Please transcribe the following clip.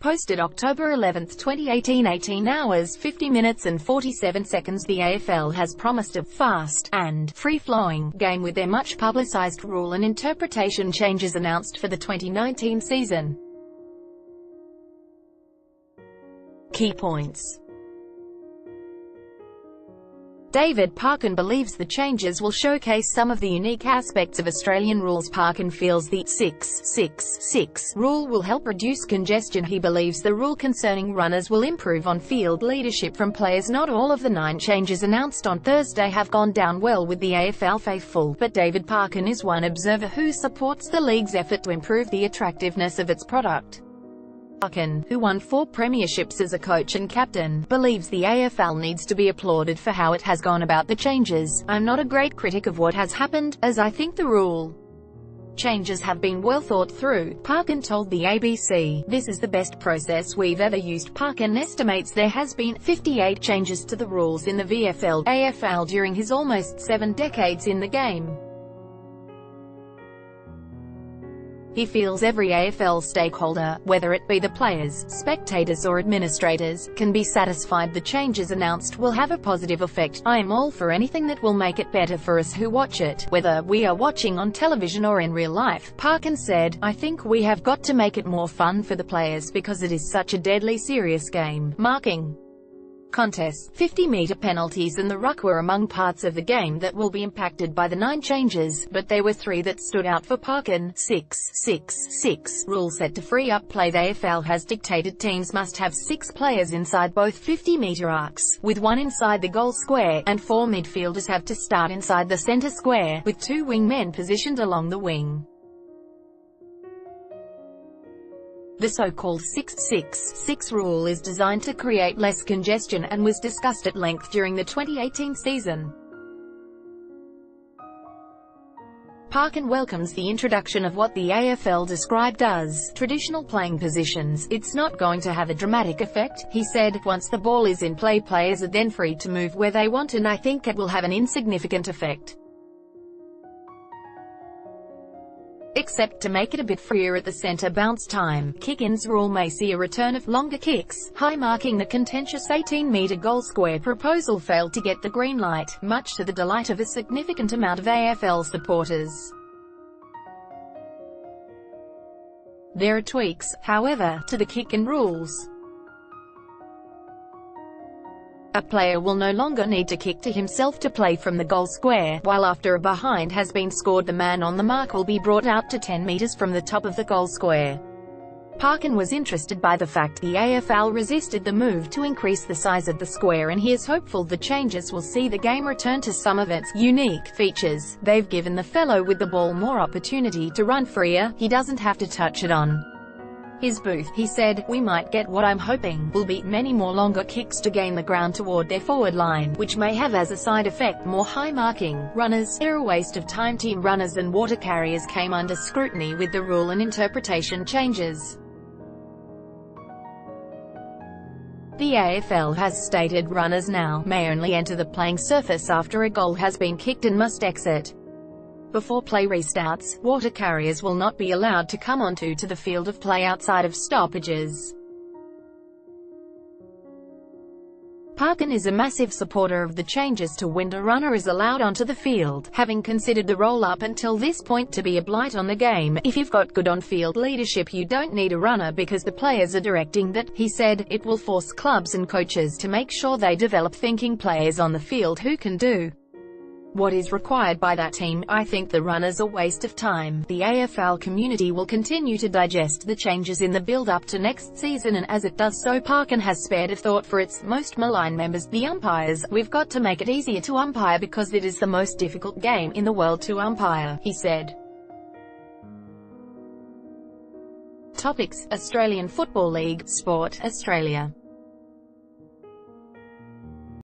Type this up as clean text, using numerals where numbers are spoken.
Posted October 11, 2018, 18 hours, 50 minutes and 47 seconds. The AFL has promised a fast and free-flowing game with their much-publicised rule and interpretation changes announced for the 2019 season. Key points. David Parkin believes the changes will showcase some of the unique aspects of Australian rules. Parkin feels the 6-6-6 rule will help reduce congestion. He believes the rule concerning runners will improve on-field leadership from players. Not all of the 9 changes announced on Thursday have gone down well with the AFL faithful, but David Parkin is one observer who supports the league's effort to improve the attractiveness of its product. Parkin, who won 4 premierships as a coach and captain, believes the AFL needs to be applauded for how it has gone about the changes. "I'm not a great critic of what has happened, as I think the rule changes have been well thought through," Parkin told the ABC. "This is the best process we've ever used." Parkin estimates there has been 58 changes to the rules in the VFL, AFL during his almost 7 decades in the game. He feels every AFL stakeholder, whether it be the players, spectators or administrators, can be satisfied the changes announced will have a positive effect. "I am all for anything that will make it better for us who watch it, whether we are watching on television or in real life," Parkin said. "I think we have got to make it more fun for the players because it is such a deadly serious game." Marking contests, 50-metre penalties and the ruck were among parts of the game that will be impacted by the 9 changes, but there were 3 that stood out for Parkin. 6-6-6 rule set to free up play. The AFL has dictated teams must have 6 players inside both 50-metre arcs, with 1 inside the goal square, and 4 midfielders have to start inside the centre square, with 2 wing men positioned along the wing. The so-called 6-6-6 rule is designed to create less congestion and was discussed at length during the 2018 season. Parkin welcomes the introduction of what the AFL described as traditional playing positions. "It's not going to have a dramatic effect," he said. "Once the ball is in play, players are then free to move where they want, and I think it will have an insignificant effect, except to make it a bit freer at the centre bounce time." Kick-ins rule may see a return of longer kicks, high marking. The contentious 18-metre goal square proposal failed to get the green light, much to the delight of a significant amount of AFL supporters. There are tweaks, however, to the kick-in rules. A player will no longer need to kick to himself to play from the goal square, while after a behind has been scored the man on the mark will be brought out to 10 metres from the top of the goal square. Parkin was interested by the fact the AFL resisted the move to increase the size of the square, and he is hopeful the changes will see the game return to some of its unique features. "They've given the fellow with the ball more opportunity to run freer. He doesn't have to touch it on his booth," he said. "We might get what I'm hoping will be many more longer kicks to gain the ground toward their forward line, which may have as a side effect more high-marking runners. They're a waste of time." Team runners and water carriers came under scrutiny with the rule and interpretation changes. The AFL has stated runners now may only enter the playing surface after a goal has been kicked and must exit before play restarts. Water carriers will not be allowed to come onto the field of play outside of stoppages. Parkin is a massive supporter of the changes to when a runner is allowed onto the field, having considered the roll-up until this point to be a blight on the game. "If you've got good on-field leadership, you don't need a runner because the players are directing that," he said. "It will force clubs and coaches to make sure they develop thinking players on the field who can do what is required by that team. I think the runner's a waste of time." The AFL community will continue to digest the changes in the build-up to next season, and as it does so, Parkin has spared a thought for its most maligned members, the umpires. "We've got to make it easier to umpire because it is the most difficult game in the world to umpire," he said. Topics: Australian Football League, Sport, Australia.